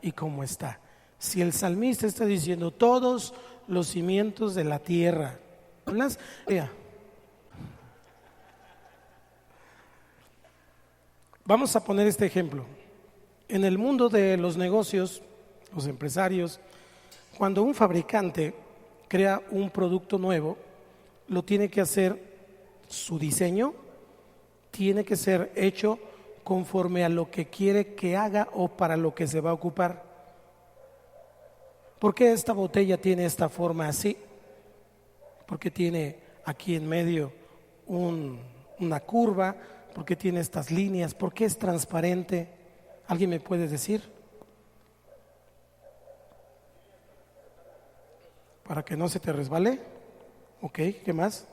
y cómo está. Si el salmista está diciendo todos los cimientos de la tierra, vamos a poner este ejemplo. En el mundo de los negocios, los empresarios, cuando un fabricante crea un producto nuevo, lo tiene que hacer, su diseño tiene que ser hecho conforme a lo que quiere que haga o para lo que se va a ocupar. ¿Por qué esta botella tiene esta forma así? ¿Por qué tiene aquí en medio una curva? ¿Por qué tiene estas líneas? ¿Por qué es transparente? ¿Alguien me puede decir? ¿Para que no se te resbale? Ok, ¿qué más?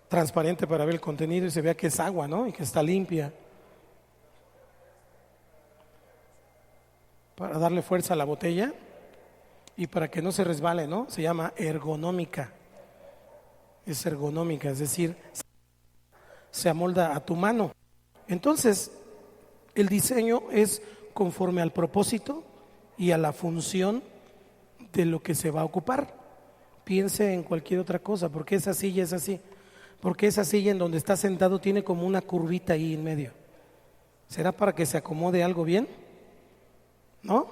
Transparente para ver el contenido y se vea que es agua, ¿no? Y que está limpia. Para darle fuerza a la botella y para que no se resbale, ¿no? Se llama ergonómica. Es ergonómica, es decir, se amolda a tu mano. Entonces, el diseño es conforme al propósito y a la función de lo que se va a ocupar. Piense en cualquier otra cosa. ¿Por qué esa silla es así? Porque esa silla en donde está sentado tiene como una curvita ahí en medio. ¿Será para que se acomode algo bien? ¿No?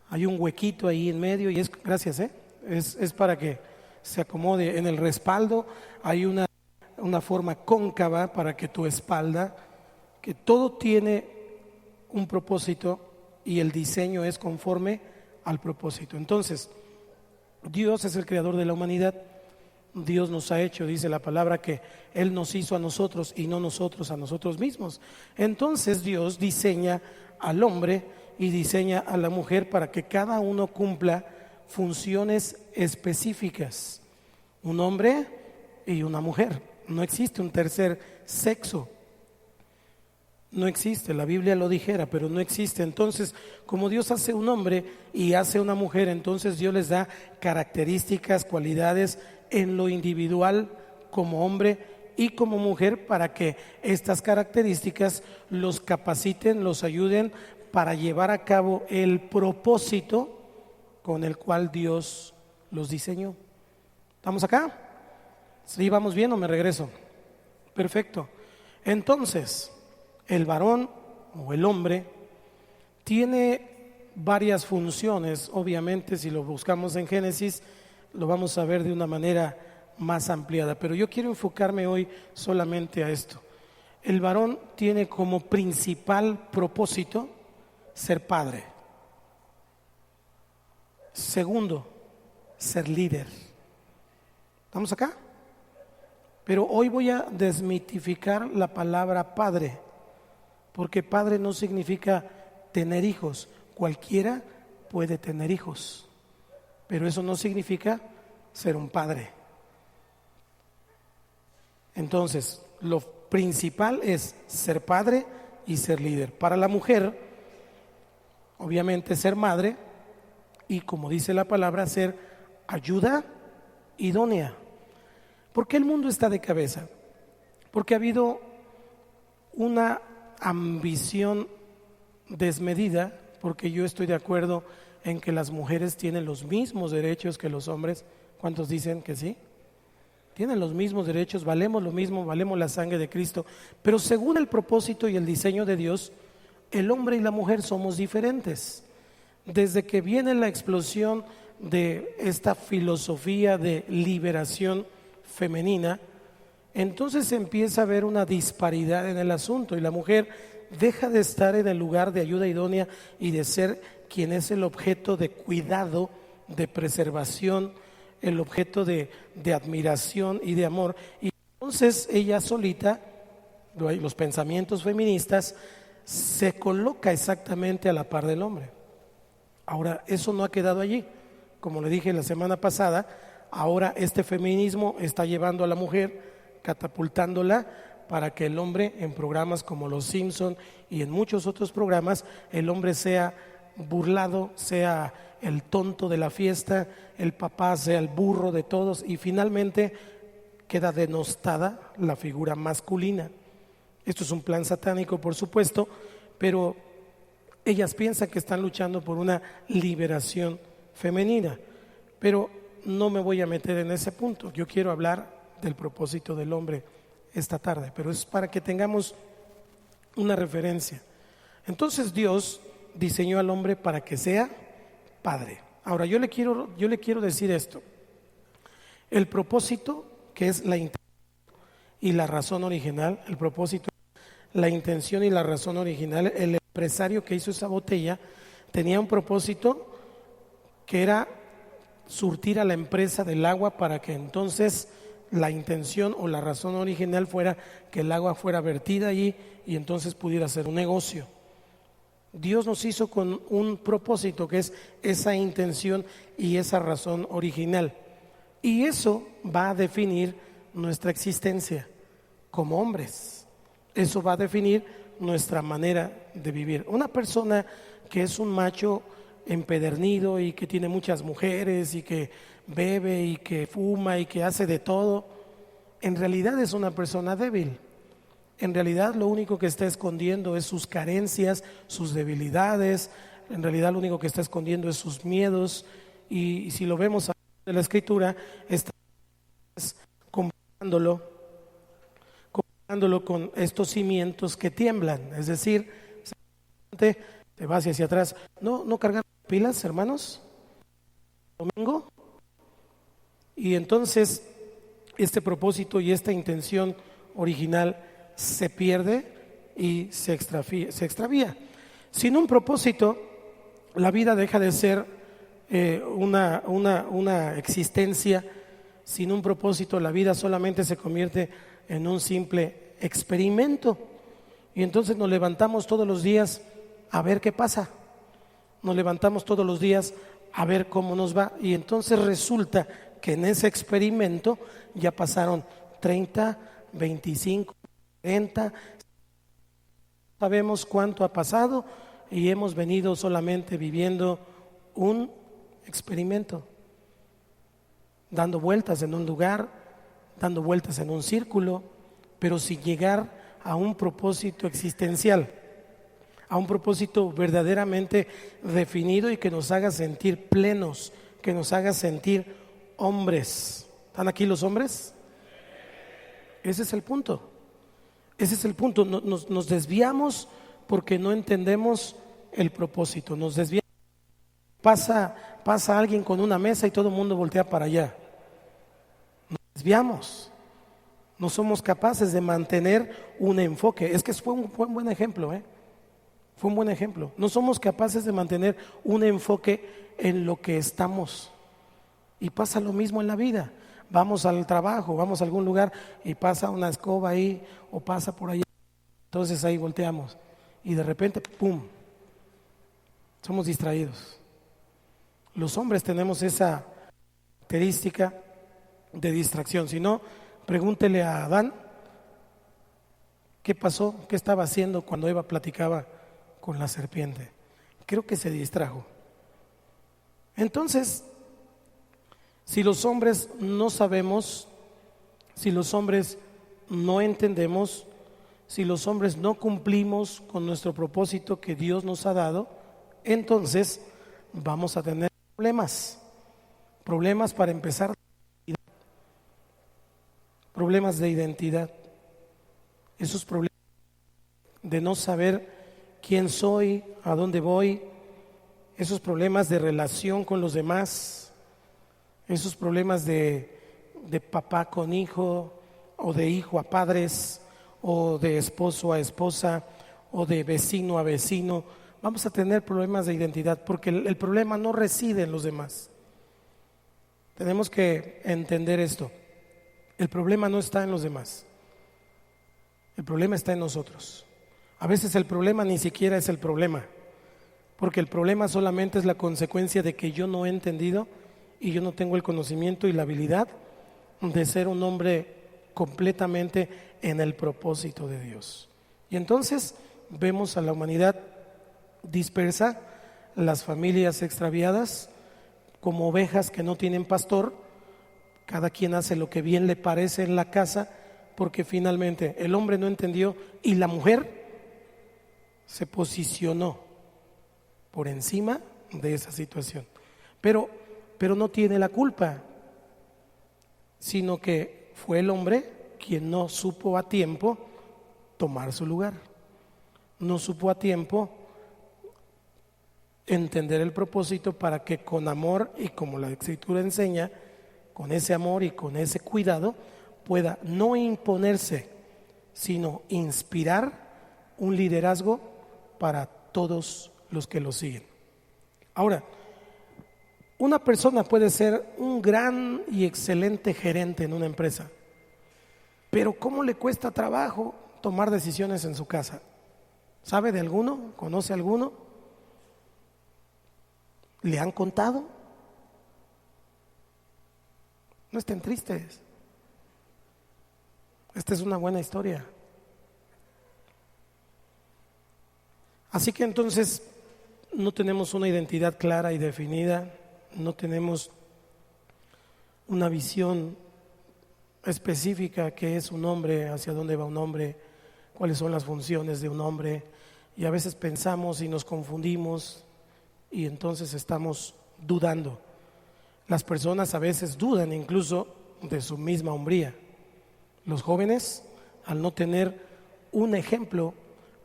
Hay un huequito ahí en medio y es, gracias, es para que se acomode. En el respaldo hay una forma cóncava para que tu espalda, que todo tiene un propósito y el diseño es conforme al propósito. Entonces, Dios es el creador de la humanidad. Dios nos ha hecho, dice la palabra, que Él nos hizo a nosotros y no nosotros a nosotros mismos. Entonces Dios diseña al hombre y diseña a la mujer para que cada uno cumpla funciones específicas. Un hombre y una mujer. No existe un tercer sexo. No existe, la Biblia lo dijera, pero no existe. Entonces, como Dios hace un hombre y hace una mujer, entonces Dios les da características, cualidades en lo individual como hombre y como mujer para que estas características los capaciten, los ayuden para llevar a cabo el propósito con el cual Dios los diseñó. ¿Estamos acá? ¿Sí vamos bien o me regreso? Perfecto. Entonces, el varón o el hombre tiene varias funciones. Obviamente, si lo buscamos en Génesis, lo vamos a ver de una manera más ampliada, pero yo quiero enfocarme hoy solamente a esto. El varón tiene como principal propósito ser padre. Segundo, ser líder. ¿Estamos acá? Pero hoy voy a desmitificar la palabra padre, porque padre no significa tener hijos. Cualquiera puede tener hijos, pero eso no significa ser un padre. Entonces, lo principal es ser padre y ser líder. Para la mujer, obviamente ser madre y, como dice la palabra, ser ayuda idónea. ¿Por qué el mundo está de cabeza? Porque ha habido una ambición desmedida, porque yo estoy de acuerdo en que las mujeres tienen los mismos derechos que los hombres. ¿Cuántos dicen que sí? Tienen los mismos derechos, valemos lo mismo, valemos la sangre de Cristo, pero según el propósito y el diseño de Dios, el hombre y la mujer somos diferentes. Desde que viene la explosión de esta filosofía de liberación femenina, entonces empieza a haber una disparidad en el asunto y la mujer deja de estar en el lugar de ayuda idónea y de ser quien es el objeto de cuidado, de preservación, el objeto de admiración y de amor. Y entonces ella solita, los pensamientos feministas, se coloca exactamente a la par del hombre. Ahora, eso no ha quedado allí. Como le dije la semana pasada, ahora este feminismo está llevando a la mujer, catapultándola para que el hombre, en programas como Los Simpson y en muchos otros programas, el hombre sea burlado, sea el tonto de la fiesta, el papá sea el burro de todos y finalmente queda denostada la figura masculina. Esto es un plan satánico, por supuesto, pero ellas piensan que están luchando por una liberación femenina, pero no me voy a meter en ese punto. Yo quiero hablar del propósito del hombre esta tarde, pero es para que tengamos una referencia. Entonces Dios diseñó al hombre para que sea padre. Ahora yo le quiero decir esto: el propósito, que es la intención y la razón original, el propósito, la intención y la razón original. El empresario que hizo esa botella tenía un propósito que era surtir a la empresa del agua para que entonces la intención o la razón original fuera que el agua fuera vertida allí y entonces pudiera ser un negocio. Dios nos hizo con un propósito que es esa intención y esa razón original, y eso va a definir nuestra existencia como hombres. Eso va a definir nuestra manera de vivir. Una persona que es un macho empedernido y que tiene muchas mujeres y que bebe y que fuma y que hace de todo, en realidad es una persona débil. En realidad lo único que está escondiendo es sus carencias, sus debilidades. En realidad lo único que está escondiendo es sus miedos, y si lo vemos de la Escritura, está comparándolo con estos cimientos que tiemblan. Es decir, te vas hacia atrás. ¿No cargar pilas, hermanos? Domingo. Y entonces este propósito y esta intención original se pierde y se extravía. Sin un propósito, la vida deja de ser una existencia. Sin un propósito, la vida solamente se convierte en un simple experimento. Y entonces nos levantamos todos los días a ver qué pasa. Nos levantamos todos los días a ver cómo nos va. Y entonces resulta que en ese experimento ya pasaron 30, 25, 40, sabemos cuánto ha pasado, y hemos venido solamente viviendo un experimento, dando vueltas en un lugar, dando vueltas en un círculo, pero sin llegar a un propósito existencial, a un propósito verdaderamente definido y que nos haga sentir plenos, que nos haga sentir hombres. ¿Están aquí los hombres? Ese es el punto. Ese es el punto. Nos desviamos porque no entendemos el propósito. Nos desviamos. Pasa alguien con una mesa y todo el mundo voltea para allá. Nos desviamos. No somos capaces de mantener un enfoque. Es que fue un buen ejemplo, Fue un buen ejemplo. No somos capaces de mantener un enfoque en lo que estamos. Y pasa lo mismo en la vida. Vamos al trabajo, vamos a algún lugar y pasa una escoba ahí o pasa por allá. Entonces ahí volteamos y de repente, ¡pum!, somos distraídos. Los hombres tenemos esa característica de distracción. Si no, pregúntele a Adán qué pasó, qué estaba haciendo cuando Eva platicaba con la serpiente. Creo que se distrajo. Entonces, si los hombres no sabemos, si los hombres no entendemos, si los hombres no cumplimos con nuestro propósito que Dios nos ha dado, entonces vamos a tener problemas para empezar, problemas de identidad, esos problemas de no saber quién soy, a dónde voy, esos problemas de relación con los demás, esos problemas de papá con hijo, o de hijo a padres, o de esposo a esposa, o de vecino a vecino. Vamos a tener problemas de identidad porque el problema no reside en los demás. Tenemos que entender esto. El problema no está en los demás. El problema está en nosotros. A veces el problema ni siquiera es el problema, porque el problema solamente es la consecuencia de que yo no he entendido y yo no tengo el conocimiento y la habilidad de ser un hombre completamente en el propósito de Dios. Y entonces vemos a la humanidad dispersa, las familias extraviadas, como ovejas que no tienen pastor. Cada quien hace lo que bien le parece en la casa, porque finalmente el hombre no entendió y la mujer se posicionó por encima de esa situación. Pero no tiene la culpa, sino que fue el hombre quien no supo a tiempo tomar su lugar, no supo a tiempo entender el propósito para que con amor y como la Escritura enseña, con ese amor y con ese cuidado pueda no imponerse, sino inspirar un liderazgo para todos los que lo siguen. Ahora, una persona puede ser un gran y excelente gerente en una empresa, pero ¿cómo le cuesta trabajo tomar decisiones en su casa? ¿Sabe de alguno? ¿Conoce alguno? ¿Le han contado? No estén tristes. Esta es una buena historia. Así que entonces no tenemos una identidad clara y definida, no tenemos una visión específica qué es un hombre, hacia dónde va un hombre, cuáles son las funciones de un hombre, y a veces pensamos y nos confundimos y entonces estamos dudando. Las personas a veces dudan incluso de su misma hombría. Los jóvenes, al no tener un ejemplo,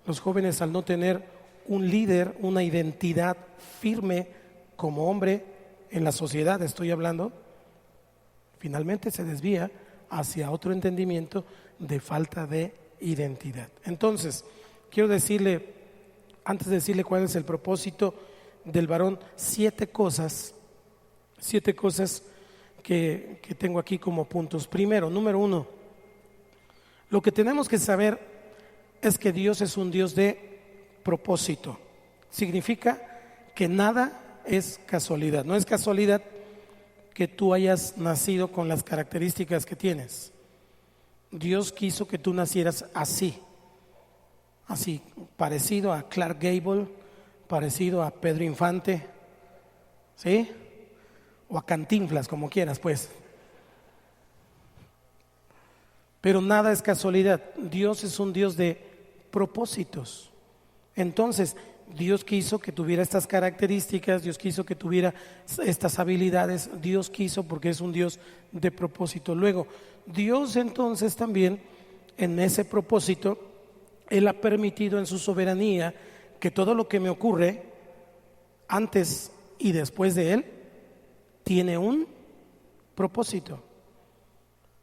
los jóvenes al no tener un líder, una identidad firme como hombre en la sociedad, estoy hablando, finalmente se desvía hacia otro entendimiento de falta de identidad. Entonces, quiero decirle, antes de decirle cuál es el propósito del varón, 7 cosas que tengo aquí como puntos. Primero, número 1, lo que tenemos que saber es que Dios es un Dios de propósito. Significa que nada es casualidad. No es casualidad que tú hayas nacido con las características que tienes. Dios quiso que tú nacieras así, parecido a Clark Gable, parecido a Pedro Infante, ¿sí? O a Cantinflas, como quieras, pues. Pero nada es casualidad. Dios es un Dios de propósitos. Entonces, Dios quiso que tuviera estas características, Dios quiso que tuviera estas habilidades, Dios quiso porque es un Dios de propósito. Luego, Dios entonces también en ese propósito, Él ha permitido en su soberanía que todo lo que me ocurre antes y después de Él tiene un propósito.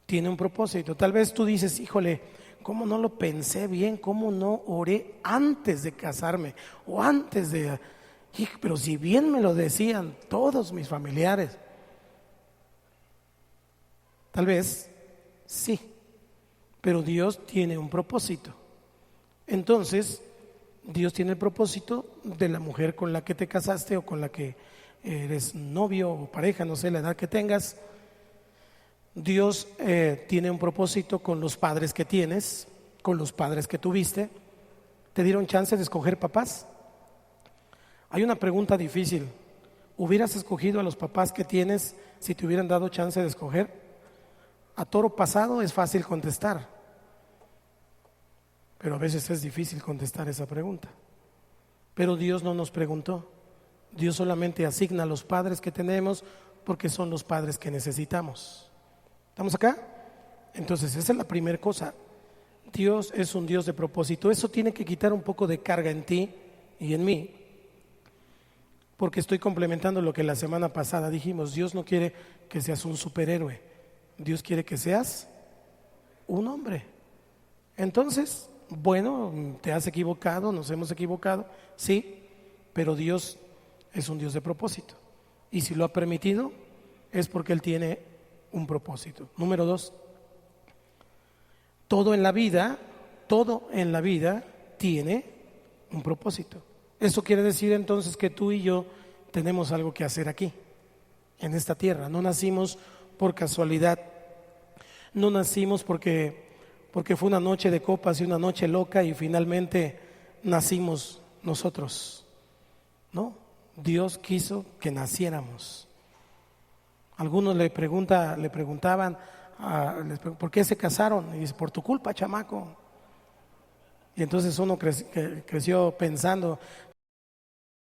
Tiene un propósito. Tal vez tú dices, híjole, ¿cómo no lo pensé bien? ¿Cómo no oré antes de casarme? O antes de... Pero si bien me lo decían todos mis familiares. Tal vez sí, pero Dios tiene un propósito. Entonces, Dios tiene el propósito de la mujer con la que te casaste o con la que eres novio o pareja, no sé la edad que tengas. Dios tiene un propósito con los padres que tienes, con los padres que tuviste. ¿Te dieron chance de escoger papás? Hay una pregunta difícil. ¿Hubieras escogido a los papás que tienes si te hubieran dado chance de escoger? A toro pasado es fácil contestar, pero a veces es difícil contestar esa pregunta. Pero Dios no nos preguntó. Dios solamente asigna a los padres que tenemos porque son los padres que necesitamos. ¿Estamos acá? Entonces, esa es la primera cosa. Dios es un Dios de propósito. Eso tiene que quitar un poco de carga en ti y en mí, porque estoy complementando lo que la semana pasada dijimos. Dios no quiere que seas un superhéroe. Dios quiere que seas un hombre. Entonces, bueno, te has equivocado, nos hemos equivocado, sí, pero Dios es un Dios de propósito. Y si lo ha permitido, es porque Él tiene un propósito. Número 2, todo en la vida tiene un propósito. Eso quiere decir entonces que tú y yo tenemos algo que hacer aquí, en esta tierra. No nacimos por casualidad, no nacimos porque fue una noche de copas y una noche loca y finalmente nacimos nosotros. No, Dios quiso que naciéramos. Algunos le preguntaban, ¿por qué se casaron? Y dice, por tu culpa, chamaco. Y entonces uno creció pensando,